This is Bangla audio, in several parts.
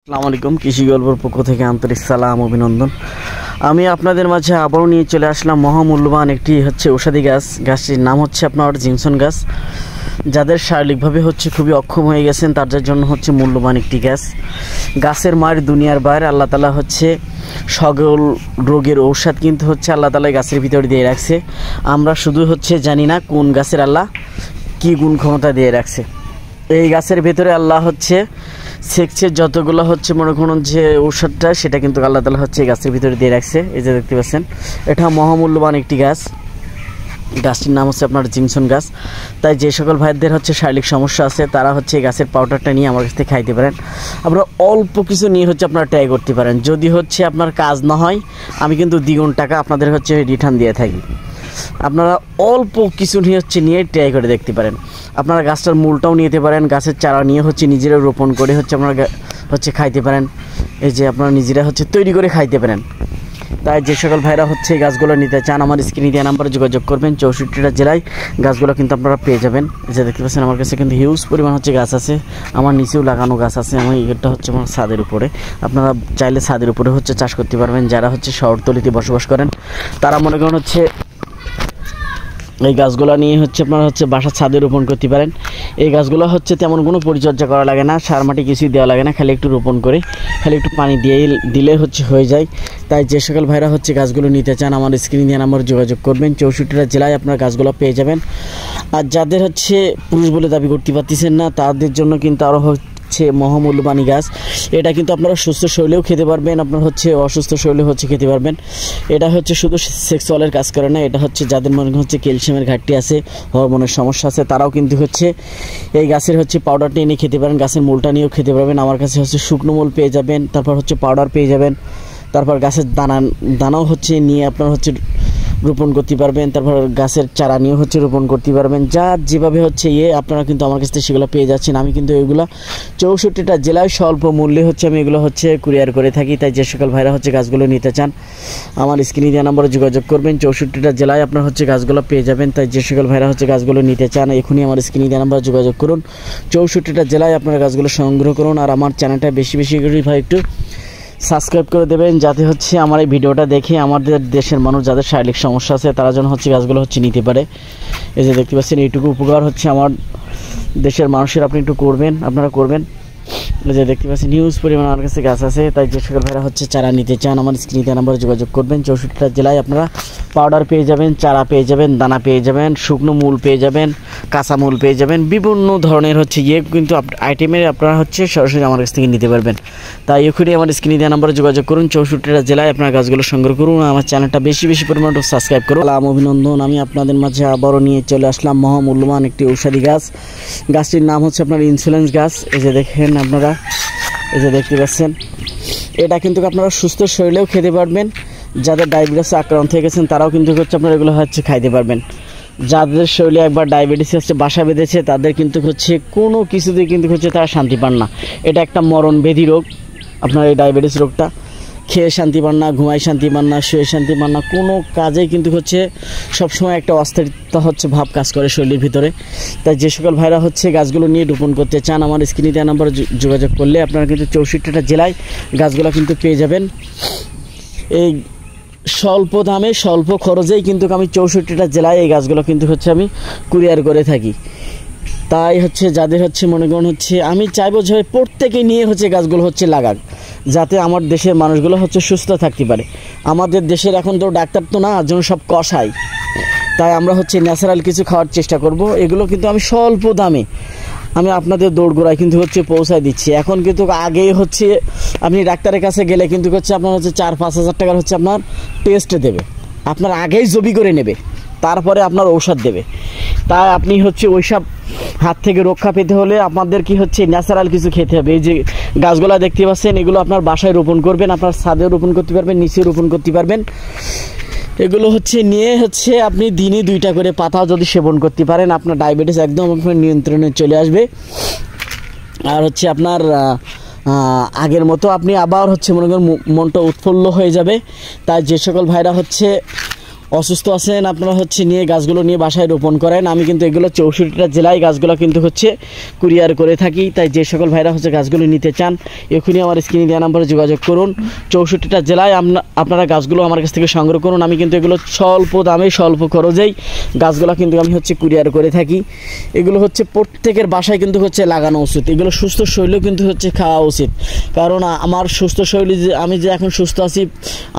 আসসালামু আলাইকুম। কৃষি গল্পের পক্ষ থেকে আন্তরিক সালাম অভিনন্দন। আমি আপনাদের মাঝে আবারও নিয়ে চলে আসলাম মহামূল্যবান একটি ঔষধি গাছ। গাছটির নাম হচ্ছে আপনার জিনসন গাছ। যাদের শারীরিকভাবে খুবই অক্ষম হয়ে গেছেন তাদের জন্য মূল্যবান একটি গাছ। গাছের মায়ের দুনিয়ার বাইরে আল্লাহ তাআলা সকল রোগের ঔষধ কিন্তু আল্লাহ তাআলা গাছের ভিতরে দিয়ে রাখছে। আমরা শুধু জানি না কোন গাছের আল্লাহ কী গুণ ক্ষমতা দিয়ে রাখছে। এই গাছের ভেতরে আল্লাহ সেক্সের যতগুলো মনে করুন যে ঔষধটা সেটা কিন্তু আল্লাহ তাআলা এই গাছের ভিতরে দিয়ে রাখছে। এই যে দেখতে পাচ্ছেন, এটা মহামূল্যবান একটি গাছ। গাছটির নাম আপনার জিনসন গাছ। তাই যে সকল ভাইদের শারীরিক সমস্যা আছে তারা এই গাছের পাউডারটা নিয়ে আমার কাছ থেকে খাইতে পারেন। আপনারা অল্প কিছু নিয়ে আপনারা ট্রাই করতে পারেন। যদি আপনার কাজ না হয় আমি কিন্তু দ্বিগুণ টাকা আপনাদের রিটার্ন দিয়ে থাকি। আপনারা অল্প কিছু নিয়ে ট্রাই করে দেখতে পারেন। আপনারা গাছটার মূলটাও নিতে পারেন, গাছের চারা নিয়ে নিজেরা রোপণ করে আপনারা খাইতে পারেন। এই যে আপনারা নিজেরা তৈরি করে খাইতে পারেন। তাই যে সকল ভাইরা এই গাছগুলো নিতে চান আমার স্ক্রিনে দেওয়া নাম্বারে যোগাযোগ করবেন। 64টা জেলায় গাছগুলো কিন্তু আপনারা পেয়ে যাবেন। এই যে দেখতে পাচ্ছেন আমার কাছে কিন্তু হিউজ পরিমাণ গাছ আছে। আমার নিচেও লাগানো গাছ আছে। আমার এটা আমার ছাদের উপরে। আপনারা চাইলে ছাদের উপরে চাষ করতে পারবেন। যারা শহরতলিতে বসবাস করেন তারা মনে করেন এই গাছগুলো নিয়ে আপনারা বাসার ছাদে রোপণ করতে পারেন। এই গাছগুলো তেমন কোনো পরিচর্যা করা লাগে না, সার মাটি কিছুই দেওয়া লাগে না, খালি একটু রোপণ করে খালি একটু পানি দিয়ে দিলে হয়ে যায়। তাই যে সকল ভাইরা গাছগুলো নিতে চান আমার স্ক্রিনে দেওয়া নাম্বারে যোগাযোগ করবেন। 64টা জেলায় আপনারা গাছগুলো পেয়ে যাবেন। আর যাদের পুরুষ বলে দাবি করতে পারতেছেন না তাদের জন্য কিন্তু আরও মহামূল্যবানী গাছ। এটা কিন্তু আপনারা সুস্থ শরীরেও খেতে পারবেন, আপনার অসুস্থ শরীরেও খেতে পারবেন। এটা শুধু সেক্সুয়ালের কাজ করে না, এটা যাদের মনে ক্যালসিয়ামের ঘাটতি আছে, হরমোনের সমস্যা আছে তারাও কিন্তু এই গাছের পাউডারটা এনে খেতে পারেন। গাছের মূলটা নিয়েও খেতে পারবেন। আমার কাছে শুকনো মূল পেয়ে যাবেন, তারপর পাউডার পেয়ে যাবেন, তারপর গাছের দানাও নিয়ে আপনার রোপণ করতে পারবেন। তারপর গাছের চারা নিয়ে রোপণ করতে পারবেন। যা যেভাবে আপনারা কিন্তু আমার কাছ থেকে সেগুলো পেয়ে যাচ্ছেন। আমি কিন্তু এগুলো 64টা জেলায় স্বল্প মূল্যে আমি এগুলো কুরিয়ার করে থাকি। তাই যে সকল ভাইরা গাছগুলো নিতে চান আমার স্ক্রিনে দেওয়া নম্বরে যোগাযোগ করবেন। 64টা জেলায় আপনার গাছগুলো পেয়ে যাবেন। তাই যে সকল ভাইরা গাছগুলো নিতে চান এখনই আমার স্ক্রিনে দেওয়া নম্বরে যোগাযোগ করুন। 64টা জেলায় আপনারা গাছগুলো সংগ্রহ করুন। আর আমার চ্যানেলটা বেশি বেশি করে ভাই একটু সাবস্ক্রাইব করে দেবেন, যাতে আমার এই ভিডিওটা দেখে আমাদের দেশের মানুষ যাদের শারীরিক সমস্যা আছে তারা যেন গাছগুলো নিতে পারে। এই যে দেখতে পাচ্ছেন এইটুকু উপকার আমার দেশের মানুষের আপনি একটু করবেন, আপনারা করবেন। এই যে দেখতে পাচ্ছেন হিউজ পরিমাণ আমার কাছে গাছ আছে। তাই যে সকল ভাইরা চারা নিতে চান আমার স্ক্রিনে নাম্বারে যোগাযোগ করবেন। 64টা জেলায় আপনারা পাউডার পেয়ে যাবেন, চারা পেয়ে যাবেন, দানা পেয়ে যাবেন, শুকনো মূল পেয়ে যাবেন, কাঁচা মূল পেয়ে যাবেন, বিভিন্ন ধরনের কিন্তু আইটেমের আপনারা সরাসরি আমার কাছ থেকে নিতে পারবেন। তাই এখনই আমার স্ক্রিনে দেওয়া নাম্বারে যোগাযোগ করুন। 64টা জেলায় আপনারা গাছগুলো সংগ্রহ করুন। আমার চ্যানেলটা বেশি বেশি পরিমাণ সাবস্ক্রাইব করুন। অভিনন্দন। আমি আপনাদের মাঝে আবারও নিয়ে চলে আসলাম মহামূল্যবান একটি ঔষধি গাছ। গাছটির নাম আপনার ইনসুলেন্স গাছ। এই যে দেখেন আপনারা, এই যে দেখতে পাচ্ছেন, এটা কিন্তু আপনারা সুস্থ শরীরেও খেতে পারবেন। যাদের ডায়াবেটিসে আক্রান্ত হয়ে গেছেন তারাও কিন্তু আপনারা এগুলো খাইতে পারবেন। যাদের শরীরে একবার ডায়াবেটিস বাসা বেঁধেছে তাদের কিন্তু কোনো কিছুতেই কিন্তু তারা শান্তি পান না। এটা একটা মরণ ব্যাধি রোগ। আপনার এই ডায়াবেটিস রোগটা খেয়ে শান্তি পান না, ঘুমায় শান্তি পান না, শুয়ে শান্তি পান না, কোনো কাজেই কিন্তু সবসময় একটা অস্থিরতা ভাব কাজ করে শরীরের ভিতরে। তাই যে সকল ভাইরা গাছগুলো নিয়ে রোপণ করতে চান আমার স্ক্রিনে দেওয়া নাম্বারে যোগাযোগ করলে আপনারা কিন্তু 64টা জেলায় গাছগুলো কিন্তু পেয়ে যাবেন। এই স্বল্প দামে স্বল্প খরচেই কিন্তু আমি 64টা জেলায় এই গাছগুলো কিন্তু আমি কুরিয়ার করে থাকি। তাই যাদের মনে করেন আমি চাইবো যে প্রত্যেকেই নিয়ে গাছগুলো লাগাক, যাতে আমার দেশের মানুষগুলো সুস্থ থাকতে পারে। আমাদের দেশের এখন তো ডাক্তার তো না, যেন সব কষাই। তাই আমরা ন্যাচারাল কিছু খাওয়ার চেষ্টা করব। এগুলো কিন্তু আমি স্বল্প দামে আমি আপনাদের দৌড়গোড়ায় কিন্তু পৌঁছায় দিচ্ছি। এখন কিন্তু আগেই আপনি ডাক্তারের কাছে গেলে কিন্তু আপনার 4-5 হাজার টাকার আপনার টেস্ট দেবে, আপনার আগেই জবি করে নেবে, তারপরে আপনার ঔষধ দেবে। তাই আপনি ওইসব হাত থেকে রক্ষা পেতে হলে আপনাদের কি ন্যাচারাল কিছু খেতে হবে। এই যে গাছগুলো দেখতে পাচ্ছেন এগুলো আপনার বাসায় রোপণ করবেন, আপনার ছাদে রোপণ করতে পারবেন, নিচে রোপণ করতে পারবেন। এগুলো নিয়ে আপনি দিনে 2টা করে পাতা যদি সেবন করতে পারেন আপনার ডায়াবেটিস একদম আপনার নিয়ন্ত্রণে চলে আসবে। আর আপনার আগের মতো আপনি আবার মনে করেন মনটা উৎফুল্ল হয়ে যাবে। তাই যে সকল ভাইরা অসুস্থ আছেন আপনারা হচ্ছে নিয়ে গাছগুলো নিয়ে বাসায় রোপণ করেন। আমি কিন্তু এগুলো 64টা জেলায় গাছগুলো কিন্তু হচ্ছে কুরিয়ার করে থাকি। তাই যে সকল ভাইরা হচ্ছে গাছগুলো নিতে চান এখনই আমার স্ক্রিনে দেওয়া নাম্বারে যোগাযোগ করুন। 64টা জেলায় আপনারা গাছগুলো আমার কাছ থেকে সংগ্রহ করুন। আমি কিন্তু এগুলো স্বল্প দামে স্বল্প খরচেই গাছগুলো কিন্তু আমি হচ্ছে কুরিয়ার করে থাকি। এগুলো হচ্ছে প্রত্যেকের বাসায় কিন্তু হচ্ছে লাগানো উচিত। এগুলো সুস্থ শরীরেও কিন্তু হচ্ছে খাওয়া উচিত, কারণ আমার সুস্থ শরীরে যে আমি যে এখন সুস্থ আছি,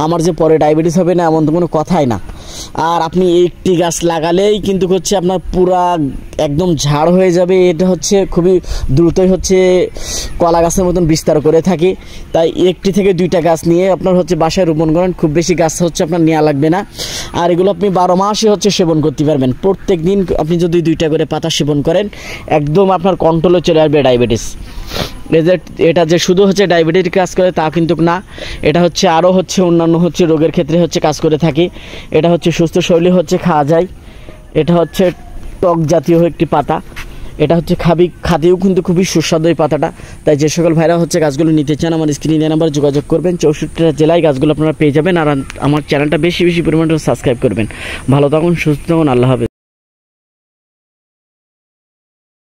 আমার যে পরে ডায়াবেটিস হবে না এমন তো কোনো কথাই না। আর আপনি একটি গাছ লাগালেই কিন্তু হচ্ছে আপনার পুরা একদম ঝাড় হয়ে যাবে। এটা হচ্ছে খুবই দ্রুতই হচ্ছে কলা গাছের মতন বিস্তার করে থাকে। তাই একটি থেকে 2টা গাছ নিয়ে আপনার হচ্ছে বাসায় রোপণ করেন। খুব বেশি গাছ হচ্ছে আপনার নেওয়া লাগবে না। আর এগুলো আপনি 12 মাসে হচ্ছে সেবন করতে পারবেন। প্রত্যেক দিন আপনি যদি 2টা করে পাতা সেবন করেন একদম আপনার কন্ট্রোলে চলে আসবে ডায়াবেটিস। এটা যে শুধু হচ্ছে ডায়াবেটিস কাজ করে তা কিন্তু না, এটা হচ্ছে আরও হচ্ছে অন্যান্য হচ্ছে রোগের ক্ষেত্রে হচ্ছে কাজ করে থাকে। এটা হচ্ছে সুস্থ শরীরে হচ্ছে খাওয়া যায়। এটা হচ্ছে টক জাতীয় একটি পাতা। এটা হচ্ছে খাতেও কিন্তু খুবই সুস্বাদু এই পাতাটা। তাই যে সকল ভাইরা হচ্ছে গাছগুলো নিতে চান আমার স্ক্রিনে নাম্বারে যোগাযোগ করবেন। 64টা জেলায় গাছগুলো আপনারা পেয়ে যাবেন। আর আমার চ্যানেলটা বেশি বেশি পরিমাণে সাবস্ক্রাইব করবেন। ভালো থাকুন, সুস্থ থাকুন, আল্লাহ হাফেজ।